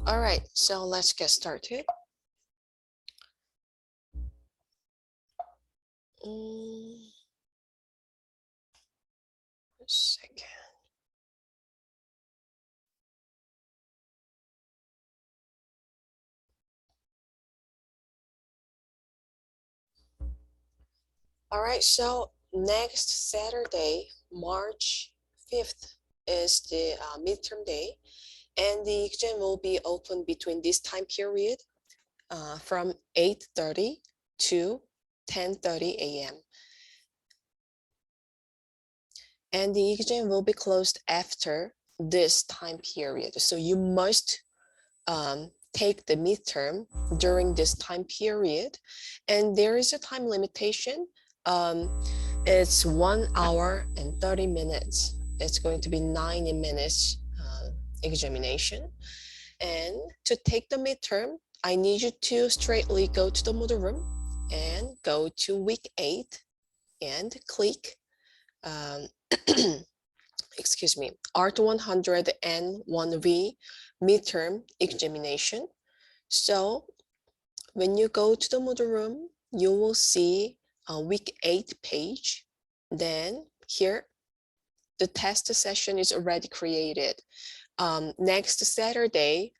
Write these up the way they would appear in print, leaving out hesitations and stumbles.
All right, so let's get started. A second. All right, so next Saturday, March 5th, is the midterm day, and the exam will be open between this time period from 8:30 to 10:30 a.m. And the exam will be closed after this time period. So you must take the midterm during this time period. And there is a time limitation. It's 1 hour and 30 minutes. It's going to be 90 minutes examination. And to take the midterm, I need you to straightly go to the model room and go to week 8 and click excuse me, Art 100 N1V midterm examination. So when you go to the model room, you will see a week 8 page. Then here, the test session is already created. Next Saturday,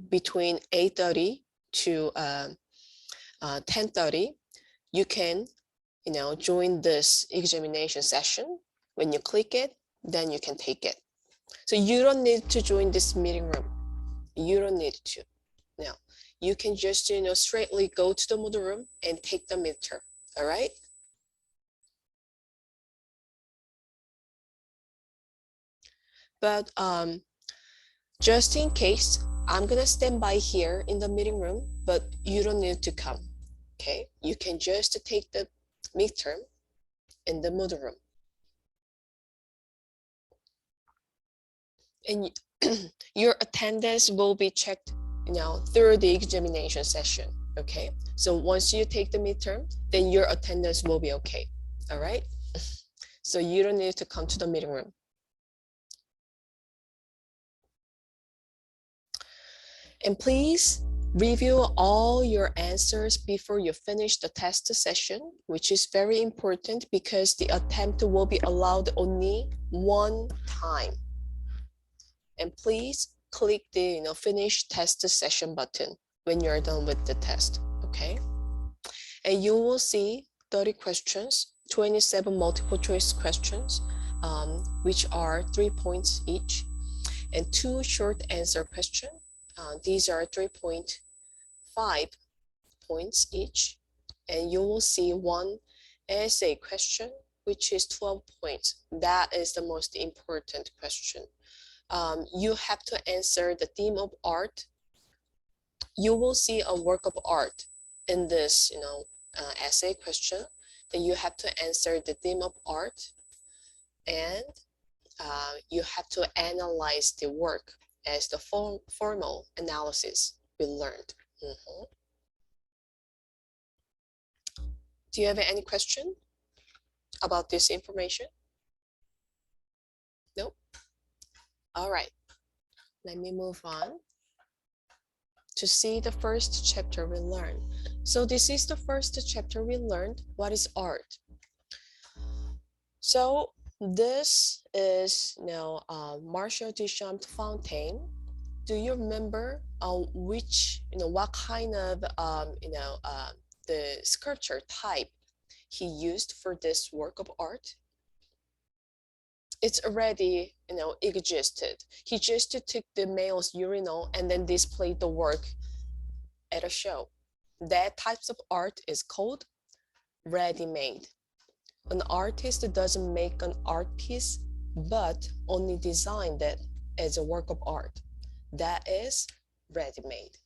between 8:30 to 10:30, you can join this examination session. When you click it, then you can take it. So you don't need to join this meeting room. You don't need to. Now, you can just, straightly go to the model room and take the midterm. All right? But just in case, I'm gonna stand by here in the meeting room, but you don't need to come. Okay? You can just take the midterm in the model room. And your attendance will be checked through the examination session. Okay, so once you take the midterm, then your attendance will be okay. All right, so you don't need to come to the meeting room. And please review all your answers before you finish the test session, which is very important because the attempt will be allowed only one time. And please click the finish test session button when you're done with the test, okay? And you will see 30 questions, 27 multiple choice questions, which are 3 points each, and 2 short answer questions. These are 3.5 points each, and you will see 1 essay question, which is 12 points. That is the most important question. You have to answer the theme of art. You will see a work of art in this, essay question. Then you have to answer the theme of art, and you have to analyze the work as the formal analysis we learned. Do you have any question about this information? Nope. All right. Let me move on to see the first chapter we learned. So this is the first chapter we learned. What is art? So this is Marshall Duchamp fountain. Do you remember what kind of the sculpture type he used for this work of art? It's already existed. He just took the male's urinal and then displayed the work at a show. That types of art is called ready-made. An artist doesn't make an art piece, but only design it as a work of art. That is ready-made.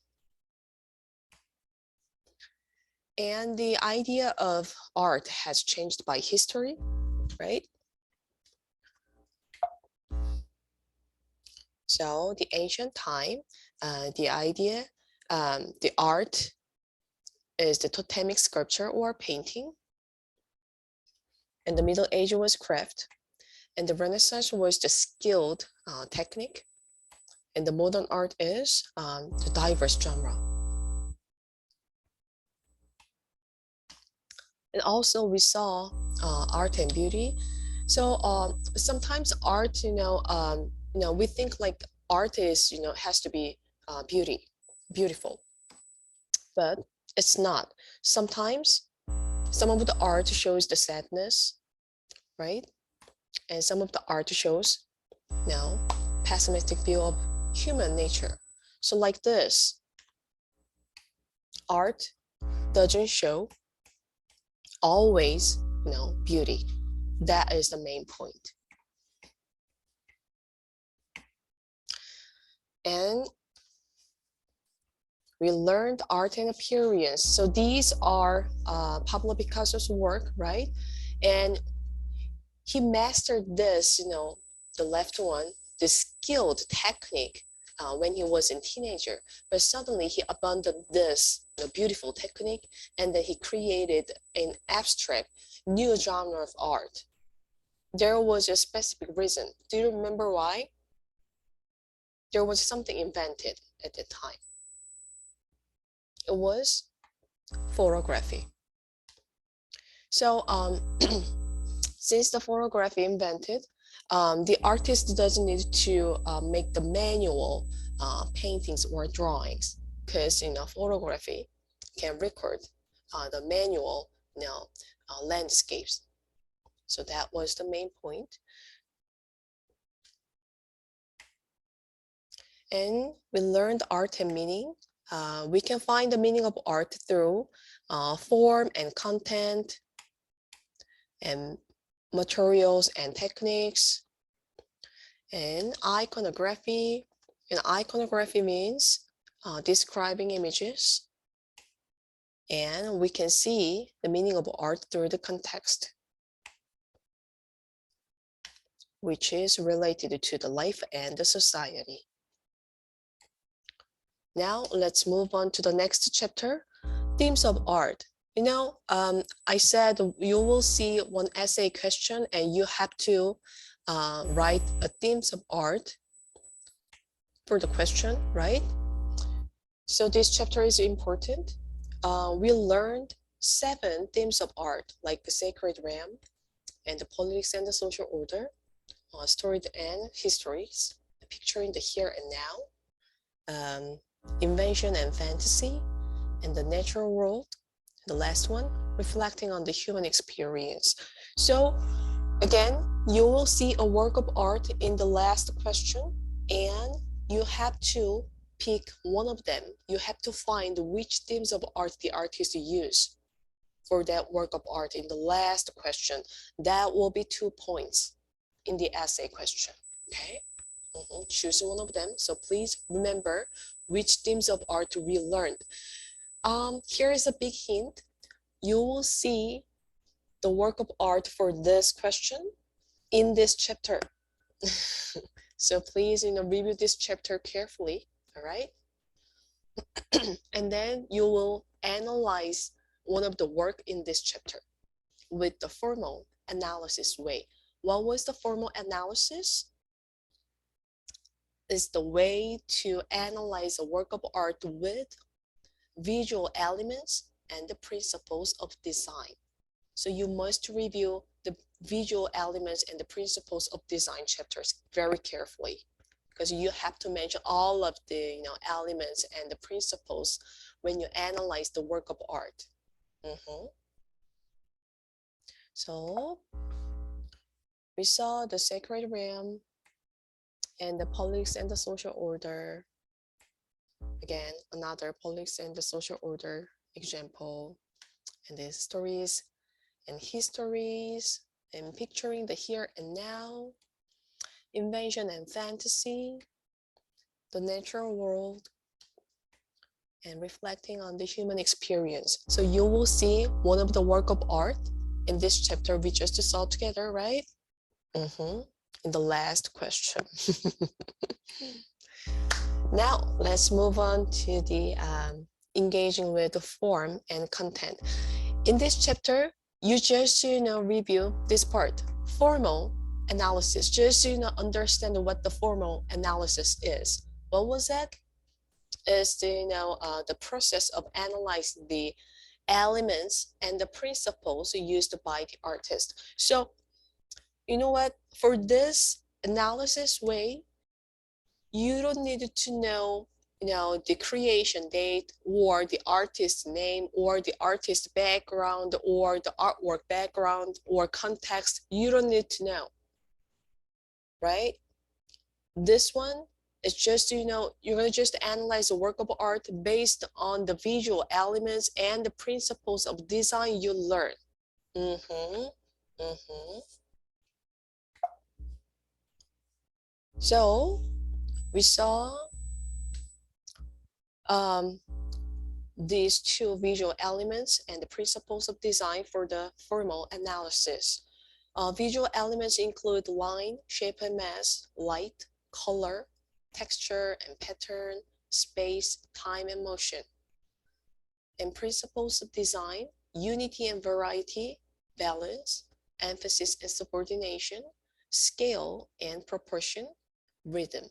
And the idea of art has changed by history, right? So the ancient time, the idea, the art is the totemic sculpture or painting. And the Middle Age was craft. And the Renaissance was the skilled technique. And the modern art is the diverse genre. And also we saw art and beauty. So sometimes art, we think like art is, has to be beautiful, but it's not. Sometimes some of the art shows the sadness, right? And some of the art shows, pessimistic view of human nature. So like this, art doesn't show always, beauty. That is the main point. And we learned art and appearance. So these are Pablo Picasso's work, right? And he mastered this, the left one, the skilled technique when he was a teenager. But suddenly he abandoned this beautiful technique, and then he created an abstract new genre of art. There was a specific reason. Do you remember why? There was something invented at that time. It was photography. So since the photography invented, the artist doesn't need to make the manual paintings or drawings, because photography can record the manual landscapes. So that was the main point. And we learned art and meaning. We can find the meaning of art through form and content and materials and techniques. And iconography. And iconography means describing images. And we can see the meaning of art through the context, which is related to the life and the society. Now let's move on to the next chapter, themes of art. I said you will see one essay question and you have to write a themes of art for the question, right? So this chapter is important. We learned 7 themes of art, like the sacred realm and the politics and the social order, stories and histories, picturing the here and now, invention and fantasy, and the natural world. The last one, reflecting on the human experience. So again, you will see a work of art in the last question, and you have to pick one of them. You have to find which themes of art the artist used for that work of art in the last question. That will be 2 points in the essay question, okay? Choose one of them. So please remember which themes of art we learned. Here is a big hint. You will see the work of art for this question in this chapter. So please, review this chapter carefully, all right? And then you will analyze one of the work in this chapter with the formal analysis way. What was the formal analysis? Is the way to analyze a work of art with visual elements and the principles of design. So you must review the visual elements and the principles of design chapters very carefully, because you have to mention all of the elements and the principles when you analyze the work of art. So we saw the sacred realm and the politics and the social order. Again, another politics and the social order example, and the stories and histories, and picturing the here and now, invention and fantasy, the natural world, and reflecting on the human experience. So you will see one of the work of art in this chapter we just saw together, right? In the last question. Now let's move on to the engaging with the form and content. In this chapter, you just review this part, formal analysis, just understand what the formal analysis is. What was that? Is the process of analyzing the elements and the principles used by the artist. So you know what? For this analysis way, you don't need to know the creation date or the artist's name or the artist background or the artwork background or context. You don't need to know, right? This one is just, you're going to just analyze the work of art based on the visual elements and the principles of design you learn. So we saw these two visual elements and the principles of design for the formal analysis. Visual elements include line, shape and mass, light, color, texture and pattern, space, time and motion. And principles of design, unity and variety, balance, emphasis and subordination, scale and proportion, rhythm.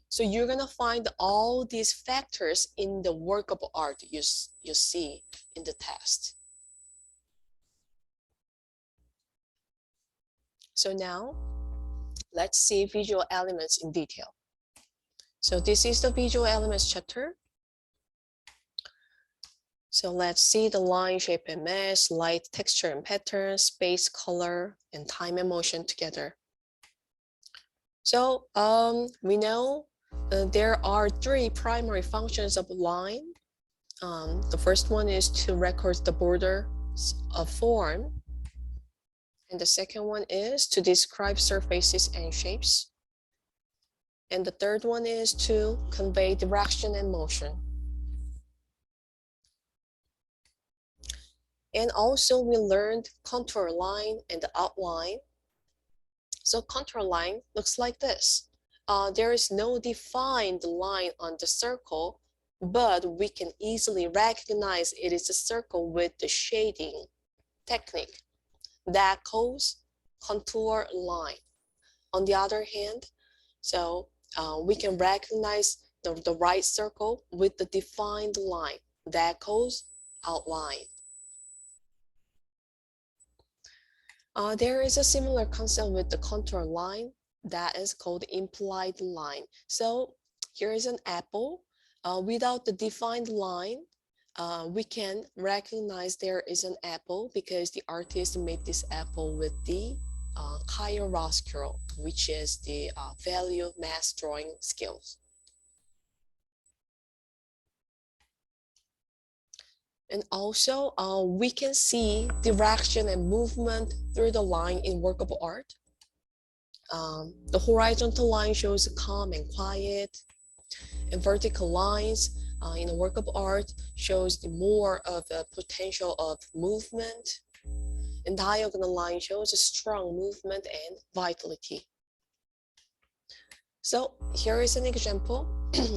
So you're gonna find all these factors in the work of art you see in the test. So now, let's see visual elements in detail. So this is the visual elements chapter. So let's see the line, shape and mass, light, texture and pattern, space, color, and time and motion together. So we know there are three primary functions of line. The first one is to record the border of form. And the second one is to describe surfaces and shapes. And the third one is to convey direction and motion. And also we learned contour line and the outline. So contour line looks like this. There is no defined line on the circle, but we can easily recognize it is a circle with the shading technique that calls contour line. On the other hand, so we can recognize the right circle with the defined line that calls outline. There is a similar concept with the contour line that is called implied line. So here is an apple. Without the defined line, we can recognize there is an apple because the artist made this apple with the chiaroscuro, which is the value mass drawing skills. And also, we can see direction and movement through the line in work of art. The horizontal line shows calm and quiet, and vertical lines in a work of art shows the more of the potential of movement, and diagonal line shows a strong movement and vitality. So here is an example.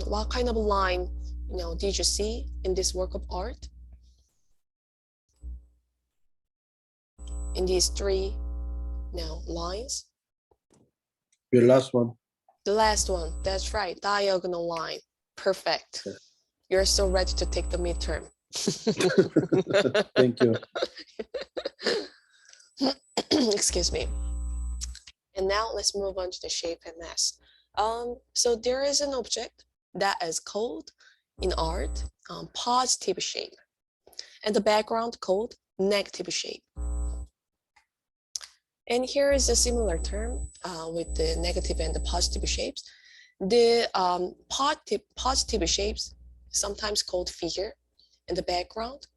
What kind of line did you see in this work of art? In these three lines? The last one. The last one, that's right, diagonal line. Perfect. Yeah. You're so ready to take the midterm. Thank you. Excuse me. And now let's move on to the shape and mass. So there is an object that is called in art positive shape, and the background called negative shape. And here is a similar term with the negative and the positive shapes. The positive shapes, sometimes called figure, and the background,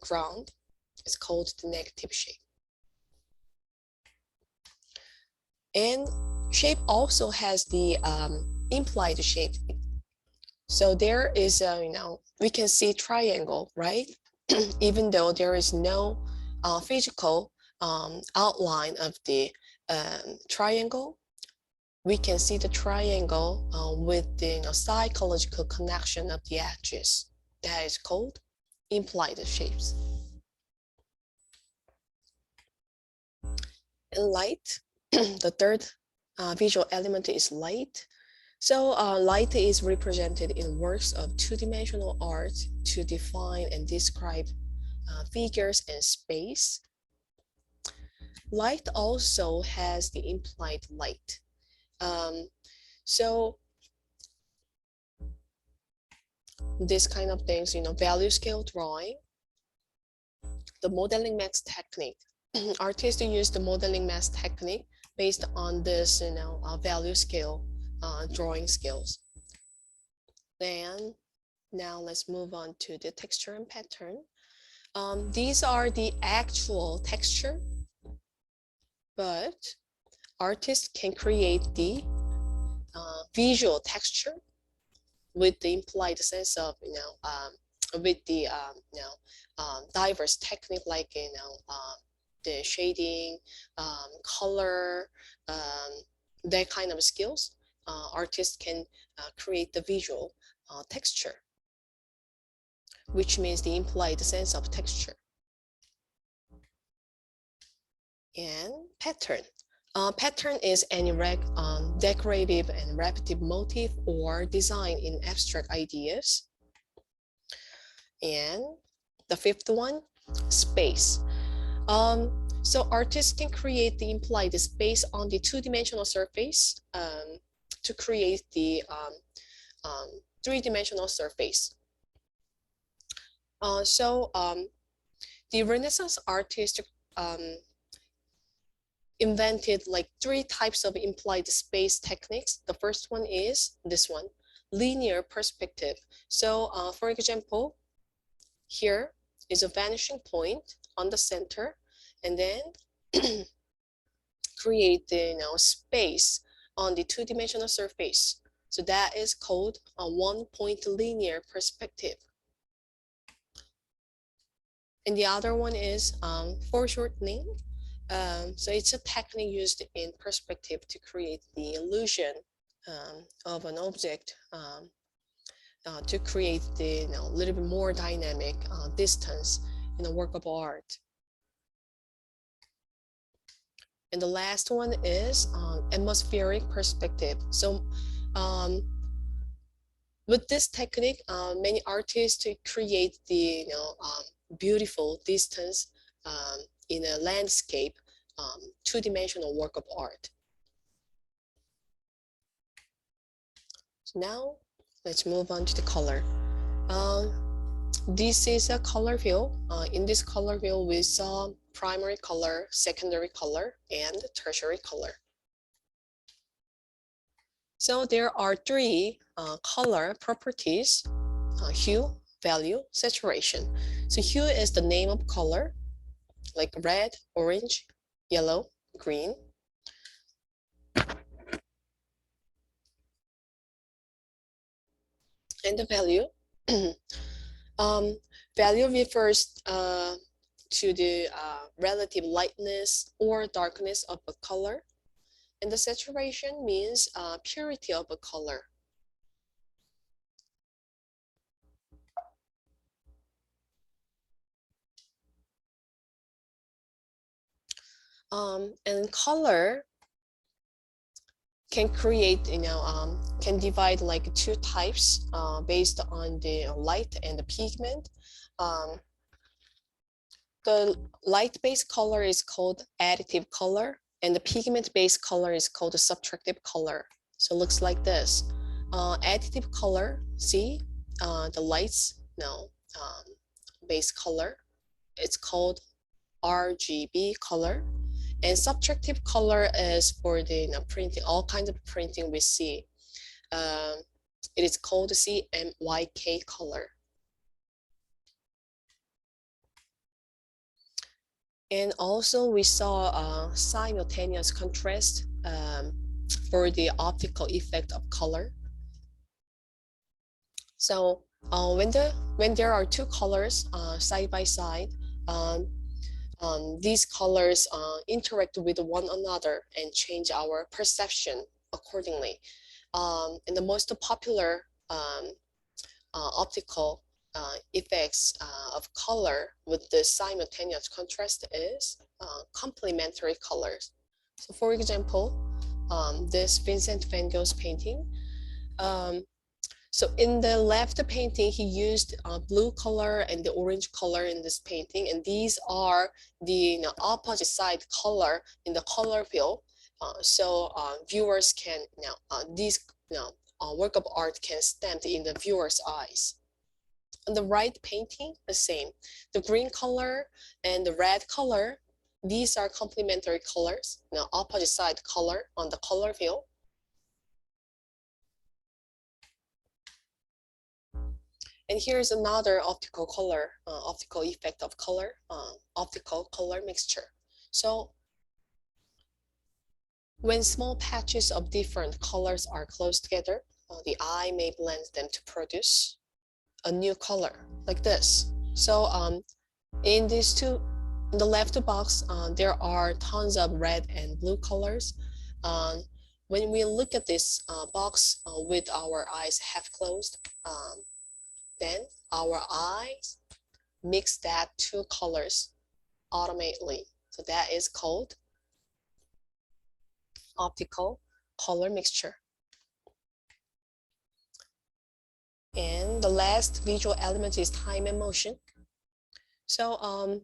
ground, is called the negative shape. And shape also has the implied shape. So there is we can see triangle, right? Even though there is no physical outline of the triangle, we can see the triangle with the psychological connection of the edges. That is called implied shapes. And light, the third visual element is light. So light is represented in works of two-dimensional art to define and describe figures and space. Light also has the implied light. So this kind of things, value scale drawing, the modeling max technique. Artists use the modeling max technique based on this, value scale drawing skills. Then now let's move on to the texture and pattern. These are the actual texture, but artists can create the visual texture with the implied sense of, with the diverse technique like the shading, color, that kind of skills. Artists can create the visual texture, which means the implied sense of texture. And pattern. Pattern is any decorative and repetitive motif or design in abstract ideas. And the fifth one, space. So artists can create the implied space on the two-dimensional surface to create the three-dimensional surface. The Renaissance artists invented like 3 types of implied space techniques. The first one is this one, linear perspective. So for example, here is a vanishing point on the center, and then create the space on the two-dimensional surface. So that is called a one-point linear perspective. And the other one is foreshortening. So it's a technique used in perspective to create the illusion of an object, to create the little bit more dynamic distance in a work of art. And the last one is atmospheric perspective. So with this technique, many artists create the beautiful distance in a landscape, two-dimensional work of art. So now let's move on to the color. This is a color wheel. In this color wheel, we saw primary color, secondary color, and tertiary color. So there are 3 color properties: hue, value, saturation. So hue is the name of color, like red, orange, yellow, green. And the value. Value refers to the relative lightness or darkness of a color. And the saturation means purity of a color. And color can create, can divide like 2 types based on the light and the pigment. The light-based color is called additive color, and the pigment-based color is called subtractive color. So it looks like this. Additive color, see, the lights, base color, it's called RGB color. And subtractive color is for the printing, all kinds of printing we see. It is called CMYK color. And also we saw simultaneous contrast for the optical effect of color. So when there are 2 colors side by side, these colors interact with one another and change our perception accordingly. And the most popular optical effects of color with the simultaneous contrast is complementary colors. So for example, this Vincent van Gogh's painting. So in the left painting, he used blue color and the orange color in this painting, and these are the opposite side color in the color wheel. So viewers can these work of art can stand in the viewer's eyes. On the right painting, the same. The green color and the red color, these are complementary colors, opposite side color on the color wheel. And here's another optical color, optical effect of color, optical color mixture. So when small patches of different colors are close together, the eye may blend them to produce a new color like this. So in these two, in the left box, there are tons of red and blue colors. When we look at this box with our eyes half closed, then our eyes mix that two colors automatically. So that is called optical color mixture. And the last visual element is time and motion. So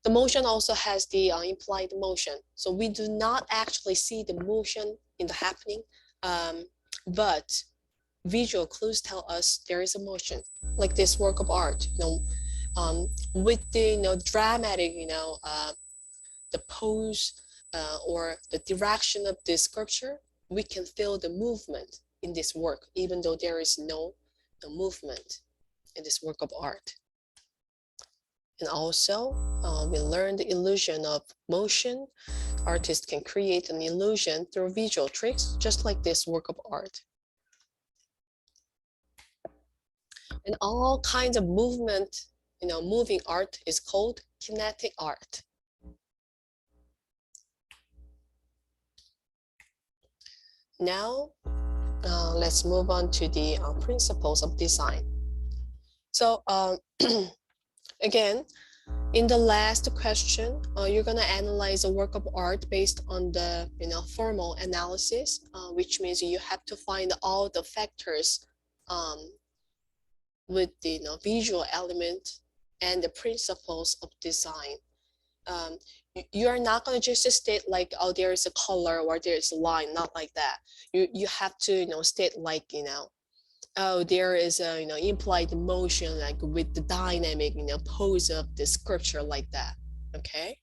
the motion also has the implied motion. So we do not actually see the motion in the happening, but visual clues tell us there is a motion, like this work of art. With the dramatic, the pose or the direction of this sculpture, we can feel the movement in this work, even though there is no movement in this work of art. And also, we learn the illusion of motion. Artists can create an illusion through visual tricks, just like this work of art. And all kinds of movement, moving art is called kinetic art. Now, let's move on to the principles of design. So again, in the last question, you're going to analyze a work of art based on the formal analysis, which means you have to find all the factors with the visual element and the principles of design. You are not going to just state like, oh, there is a color or there's a line, not like that. You have to state like, oh, there is a implied motion, like with the dynamic pose of the sculpture, like that. Okay.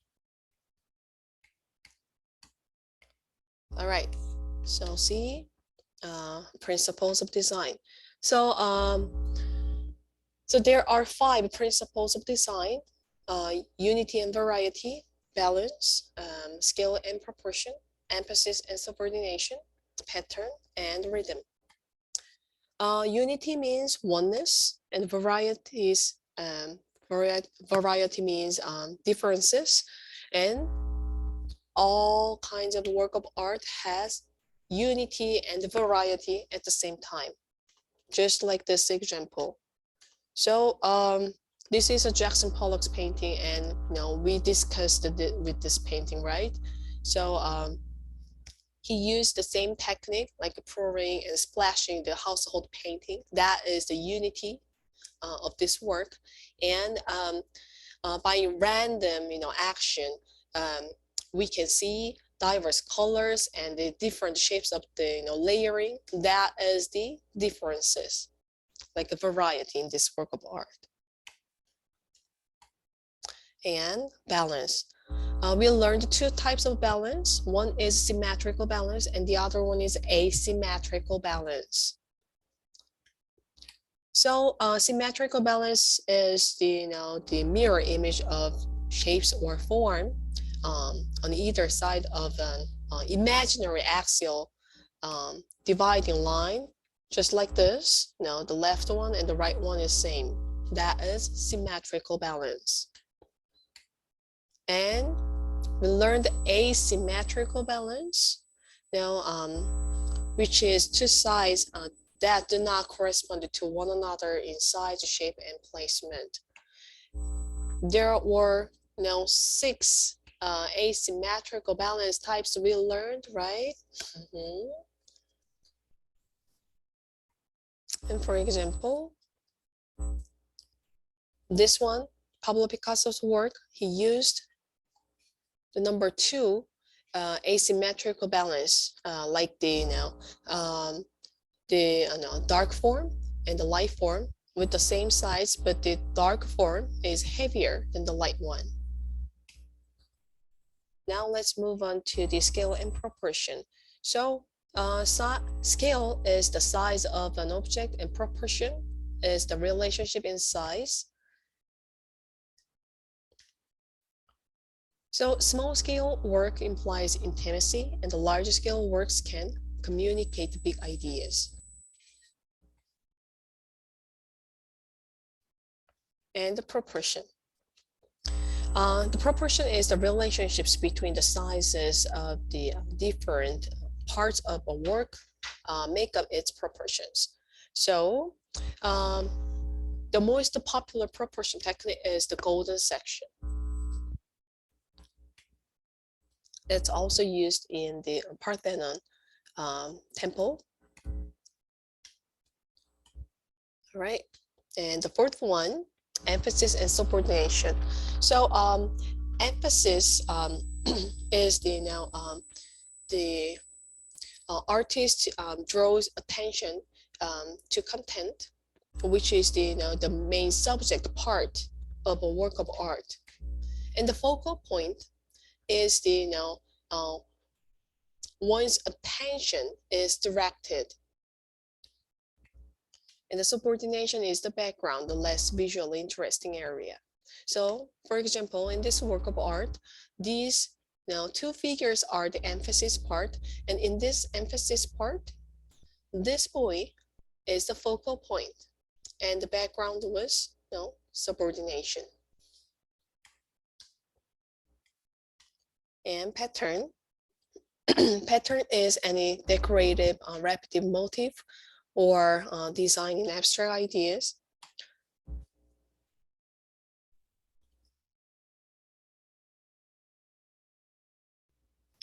All right. So see, principles of design. So so there are 5 principles of design: unity and variety, balance, scale and proportion, emphasis and subordination, pattern, and rhythm. Unity means oneness, and variety means differences, and all kinds of work of art has unity and variety at the same time, just like this example. So this is a Jackson Pollock's painting, and we discussed it with this painting, right? So he used the same technique, like pouring and splashing the household painting. That is the unity of this work. And by random, action, we can see diverse colors and the different shapes of the layering. That is the differences, like a variety in this work of art. And balance. We learned 2 types of balance. One is symmetrical balance, and the other one is asymmetrical balance. So symmetrical balance is the mirror image of shapes or form on either side of an imaginary axial dividing line, just like this. The left one and the right one is same. That is symmetrical balance. And we learned asymmetrical balance, which is 2 sides that do not correspond to one another in size, shape, and placement. There were 6 asymmetrical balance types we learned, right? And for example, this one, Pablo Picasso's work, he used the number 2 asymmetrical balance, like the dark form and the light form with the same size, but the dark form is heavier than the light one. Now let's move on to the scale and proportion. So scale is the size of an object and proportion is the relationship in size. So small scale work implies intimacy, and the large scale works can communicate big ideas. And the proportion. The proportion is the relationships between the sizes of the different parts of a work make up its proportions. So the most popular proportion technique is the golden section. It's also used in the Parthenon temple. All right, and the fourth one, emphasis and subordination. So emphasis is the artist draws attention to content, which is the main subject part of a work of art, and the focal point is one's attention is directed, and the subordination is the background, the less visually interesting area. So, for example, in this work of art, these two figures are the emphasis part, and in this emphasis part, this boy is the focal point, and the background was subordination. And pattern. Pattern is any decorative, repetitive motif or design in abstract ideas.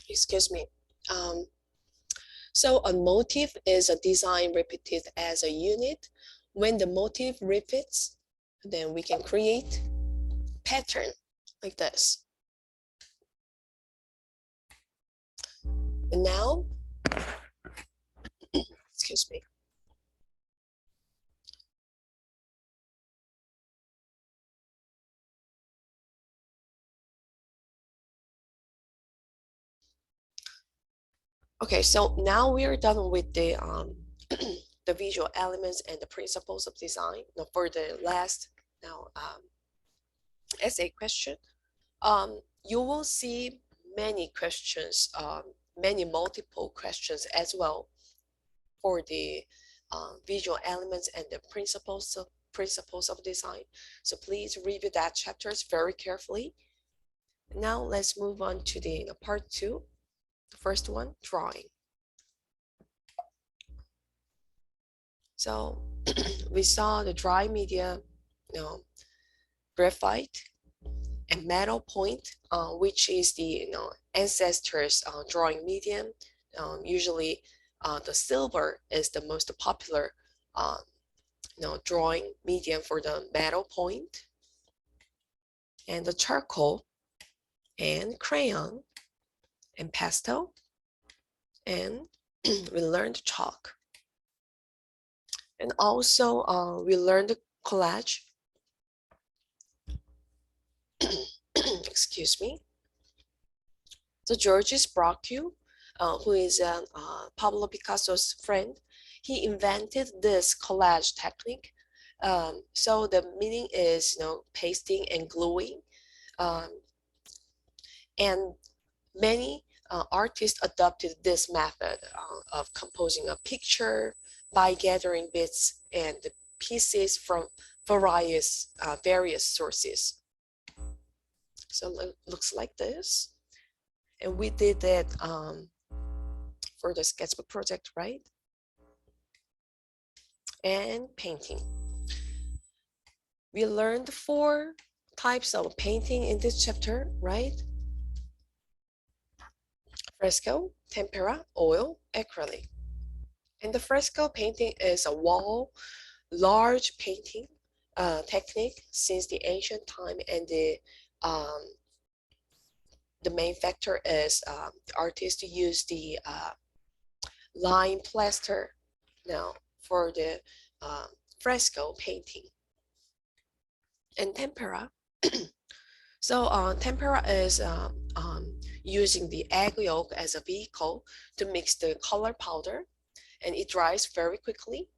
Excuse me. So a motif is a design repeated as a unit. When the motif repeats, then we can create pattern like this. And now, excuse me. Okay, so now we are done with the the visual elements and the principles of design. Now for the last essay question, you will see many questions, many multiple questions as well for the visual elements and the principles of design. So please review that chapters very carefully. Now let's move on to the part 2. The first one, drawing. So we saw the dry media, graphite and metal point, which is the ancestors drawing medium. Usually, the silver is the most popular drawing medium for the metal point, and the charcoal and crayon and pastel, and we learned chalk. And also we learned collage. Excuse me. So Georges Braque, who is Pablo Picasso's friend, he invented this collage technique. So the meaning is pasting and gluing, and many artists adopted this method of composing a picture by gathering bits and pieces from various sources. So it looks like this. And we did that for the sketchbook project, right? And painting. We learned 4 types of painting in this chapter, right? Fresco, tempera, oil, acrylic. And the fresco painting is a wall, large painting technique since the ancient time, and the main factor is the artist use the lime plaster now for the um, fresco painting. And tempera. So tempera is using the egg yolk as a vehicle to mix the color powder, and it dries very quickly.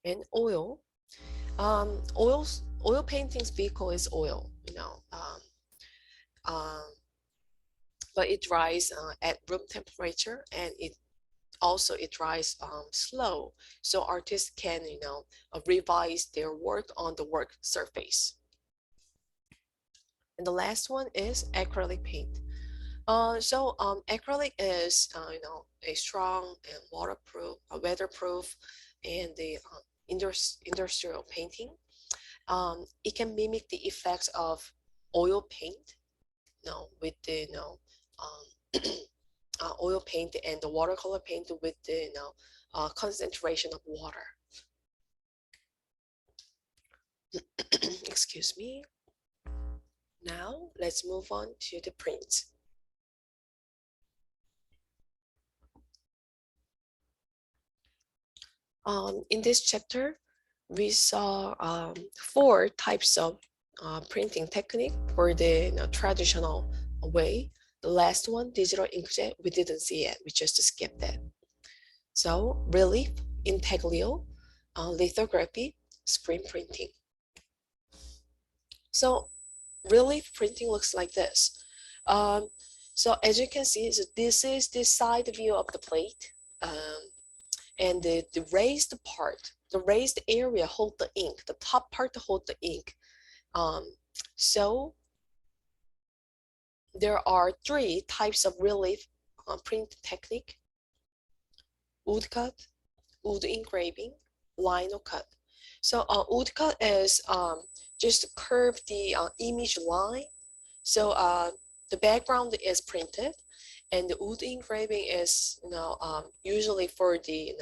And oil, oil painting's vehicle is oil, um, but it dries at room temperature, and it dries slow, so artists can revise their work on the work surface. And the last one is acrylic paint. Acrylic is a strong and waterproof, weatherproof, and the industrial painting. It can mimic the effects of oil paint, with the oil paint and the watercolor paint with the concentration of water. Excuse me. Now let's move on to the print. In this chapter, we saw 4 types of printing technique for the traditional way. The last one, digital inkjet, we didn't see it. We just skipped it. So relief, intaglio, lithography, screen printing. So relief printing looks like this. So as you can see, so this is the side view of the plate. And the raised part, the raised area hold the ink, the top part hold the ink. So there are 3 types of relief print technique: woodcut, wood engraving, lino cut. So woodcut is just curve the image line. So the background is printed, and the wood engraving is usually for the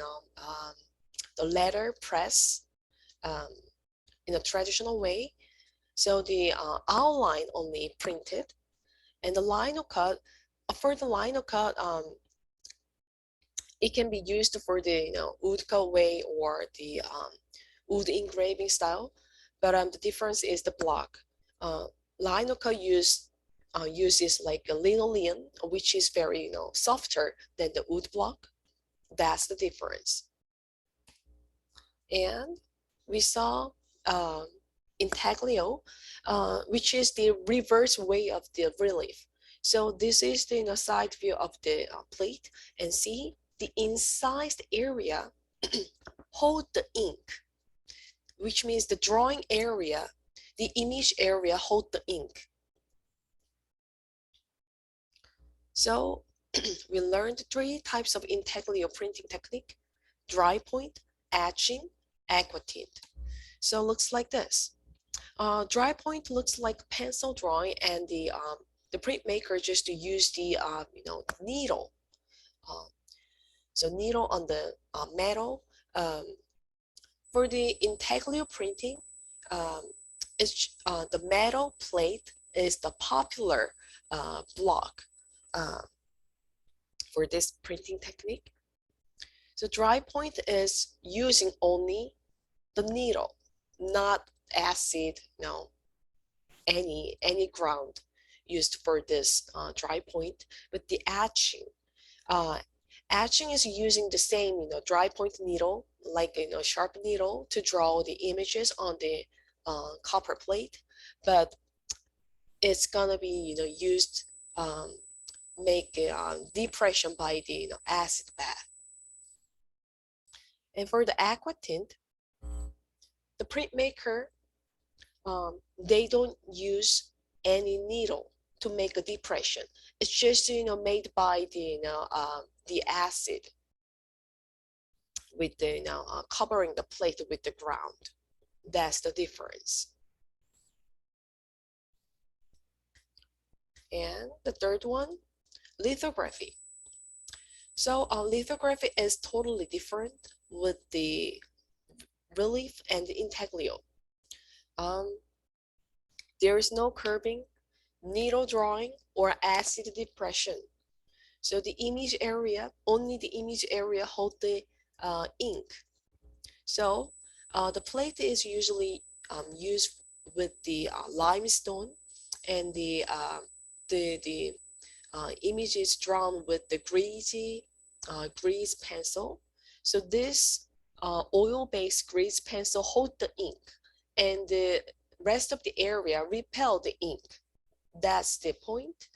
the letter press in a traditional way. So the outline only printed, and the lino cut. For the lino cut, it can be used for the woodcut way or the wood engraving style, but the difference is the block. Lino cut uses like a linoleum, which is very softer than the wood block. That's the difference. And we saw intaglio, which is the reverse way of the relief. So this is the side view of the plate, and see the incised area hold the ink, which means the drawing area, the image area hold the ink. So we learned 3 types of intaglio printing technique: dry point, etching, aqua tint. So it looks like this. Dry point looks like pencil drawing, and the printmaker just to use the needle. So needle on the metal. For the intaglio printing, it's the metal plate is the popular block for this printing technique. So dry point is using only the needle, not acid, any ground used for this dry point. But the etching is using the same dry point needle, like sharp needle, to draw the images on the copper plate, but it's gonna be used make a depression by the acid bath. And for the aqua tint, the printmaker they don't use any needle to make a depression. It's just made by the acid with the covering the plate with the ground. That's the difference. And the third one, Lithography. So lithography is totally different with the relief and the intaglio. Um, there is no curving, needle drawing, or acid depression. So the image area, only the image area hold the ink. So the plate is usually used with the limestone, and the image is drawn with the grease pencil. So this oil-based grease pencil hold the ink, and the rest of the area repel the ink. That's the point.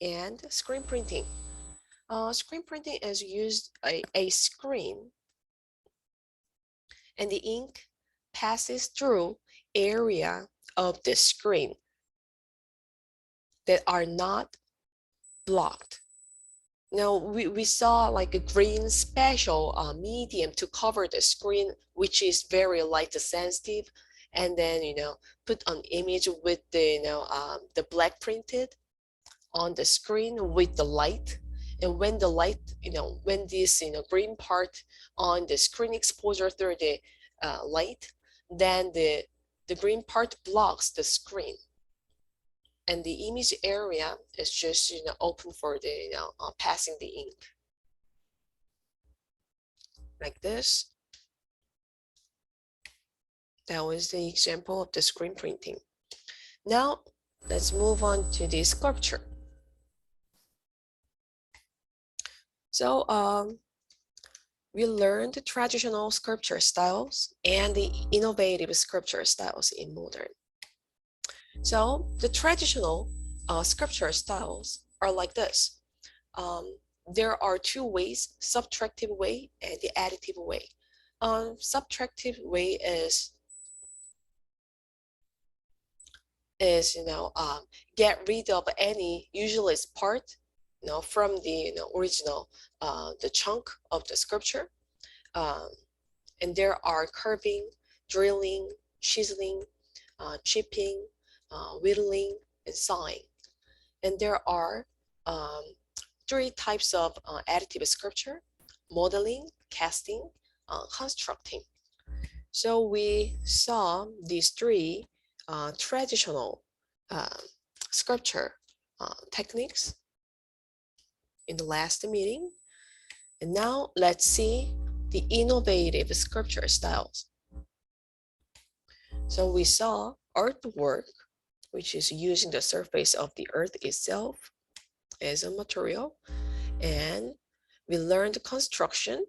And screen printing. Screen printing is used a screen, and the ink passes through area of the screen that are not blocked. Now we saw like a green special medium to cover the screen, which is very light sensitive, and then put an image with the the black printed on the screen with the light. And when the light, when this green part on the screen exposure through the light, then the green part blocks the screen, and the image area is just open for the passing the ink, like this. That was the example of the screen printing. Now let's move on to the sculpture. So we learned the traditional sculpture styles and the innovative sculpture styles in modern. So the traditional sculpture styles are like this. There are two ways: subtractive way and the additive way. Subtractive way is get rid of any useless part from the original the chunk of the sculpture, and there are curving, drilling, chiseling, chipping, whittling, and sawing. And there are three types of additive sculpture: modeling, casting, constructing. So we saw these three traditional sculpture techniques in the last meeting. And now let's see the innovative sculpture styles. So we saw earthwork, which is using the surface of the earth itself as a material. And we learned construction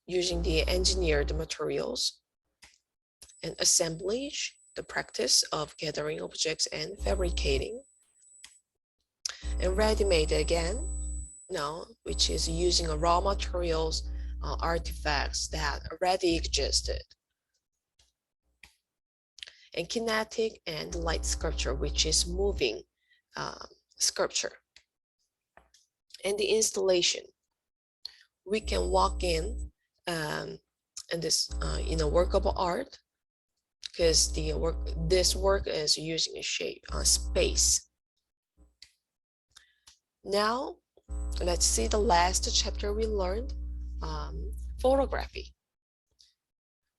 using the engineered materials, and assemblage, the practice of gathering objects and fabricating. And ready-made again, which is using raw materials, artifacts that already existed. And kinetic and light sculpture, which is moving sculpture. And the installation, we can walk in and this work of art, because this work is using a shape, space. Now let's see the last chapter we learned, photography.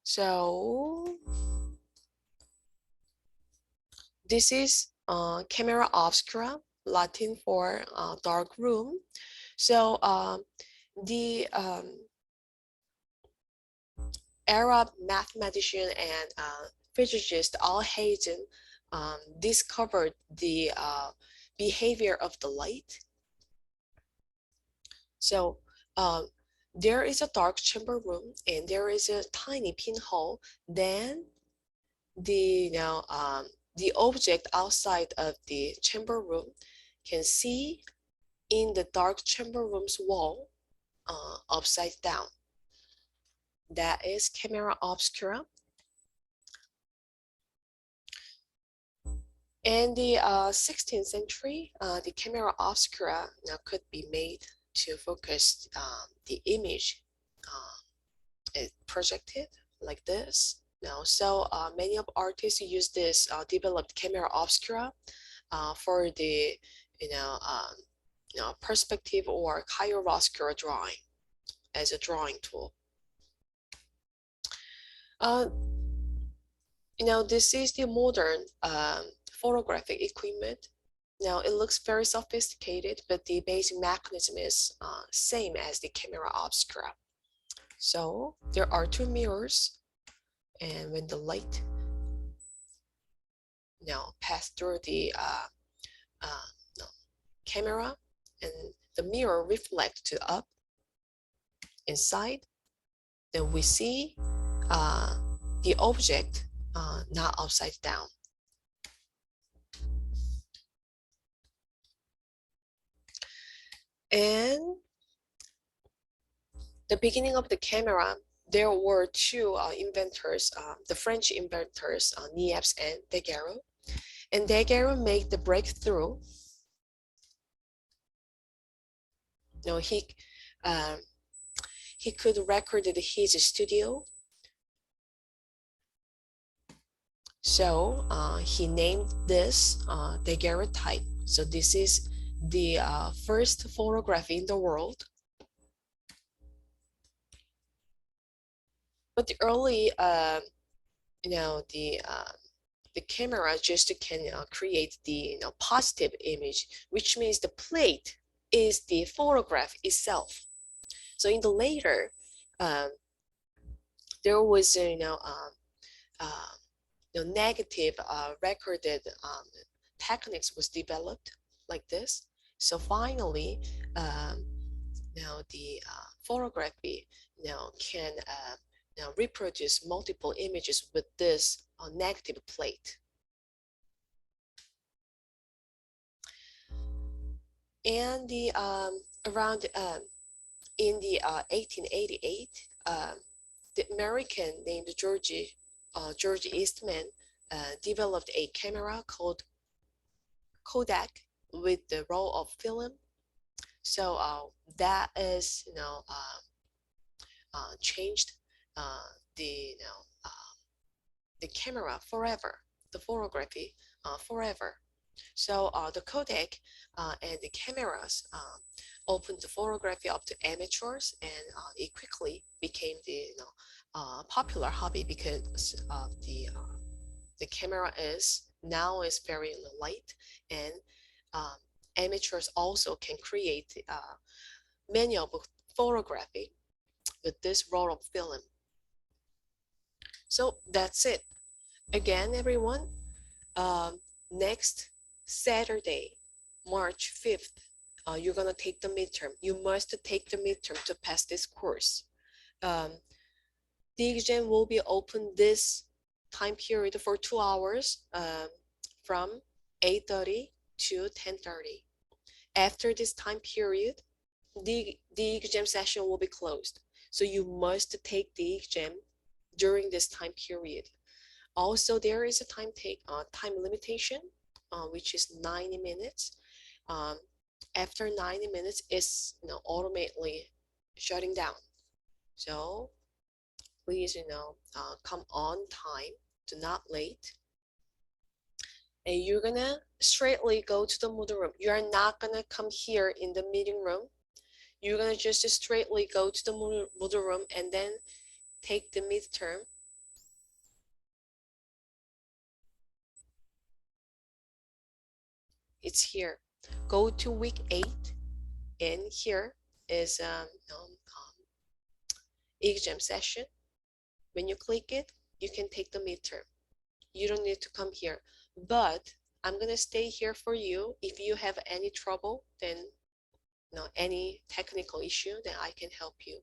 So this is camera obscura, Latin for dark room. So the Arab mathematician and physicist Al-Hazen discovered the behavior of the light. So there is a dark chamber room, and there is a tiny pinhole. Then the object outside of the chamber room can see in the dark chamber room's wall upside down. That is camera obscura. In the 16th century, the camera obscura could be made to focus the image projected like this. So many of artists use this developed camera obscura for the perspective or chirovascular drawing as a drawing tool. This is the modern photographic equipment. Now it looks very sophisticated, but the basic mechanism is same as the camera obscura. So there are two mirrors, and when the light pass through the camera, and the mirror reflect to up inside, then we see the object not upside down. And the beginning of the camera, there were two inventors, the French inventors, Niepce and Daguerre. And Daguerre made the breakthrough. He could record his studio. So he named this daguerreotype. So this is the first photograph in the world. But the early, the camera just can create the positive image, which means the plate is the photograph itself. So in the later, there was negative recorded techniques was developed like this. So finally, now the photography can reproduce multiple images with this negative plate. And the around in the 1888, the American named George Eastman developed a camera called Kodak with the roll of film. So that is changed the camera forever, the photography forever. So the Kodak and the cameras opened the photography up to amateurs, and it quickly became the popular hobby because of the camera is very light, and amateurs also can create manual photography with this roll of film. So that's it. Again, everyone, next Saturday, March 5th, you're gonna take the midterm. You must take the midterm to pass this course. The exam will be open this time period for 2 hours, from 8:30 to 10:30. After this time period, the exam session will be closed. So you must take the exam during this time period. Also, there is a time limitation, which is 90 minutes. After 90 minutes, it's automatically shutting down. So please, come on time, do not late. And you're gonna straightly go to the model room. You are not gonna come here in the meeting room. You're gonna just straightly go to the model room and then take the midterm. It's here. Go to week 8, and here is exam session. When you click it, you can take the midterm. You don't need to come here, but I'm gonna stay here for you. If you have any trouble, then any technical issue, then I can help you.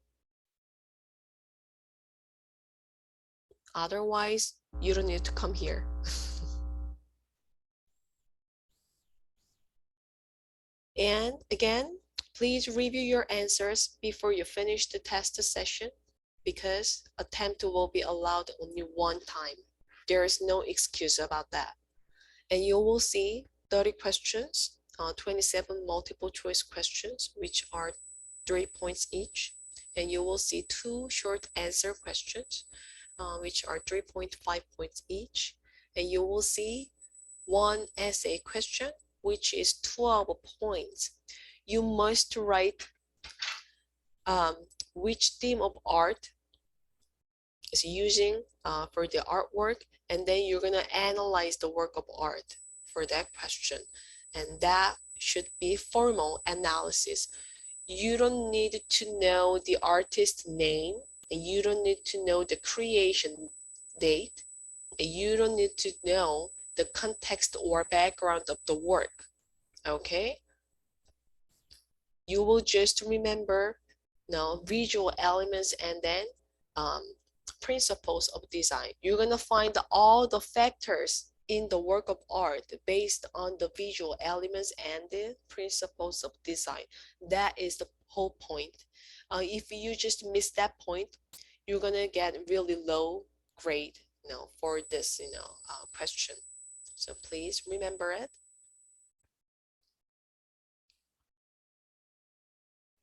Otherwise, you don't need to come here. And again, please review your answers before you finish the test session, because attempt will be allowed only one time. There is no excuse about that. And you will see 30 questions, 27 multiple choice questions, which are 3 points each. And you will see 2 short answer questions, which are 3.5 points each. And you will see one essay question, which is 12 points. You must write which theme of art is using for the artwork, and then you're gonna analyze the work of art for that question, and that should be formal analysis. You don't need to know the artist's name, and you don't need to know the creation date, and you don't need to know the context or background of the work. Okay, you will just remember visual elements and then principles of design. You're gonna find all the factors in the work of art based on the visual elements and the principles of design. That is the whole point. If you just miss that point, you're gonna get really low grade for this question. So please remember it.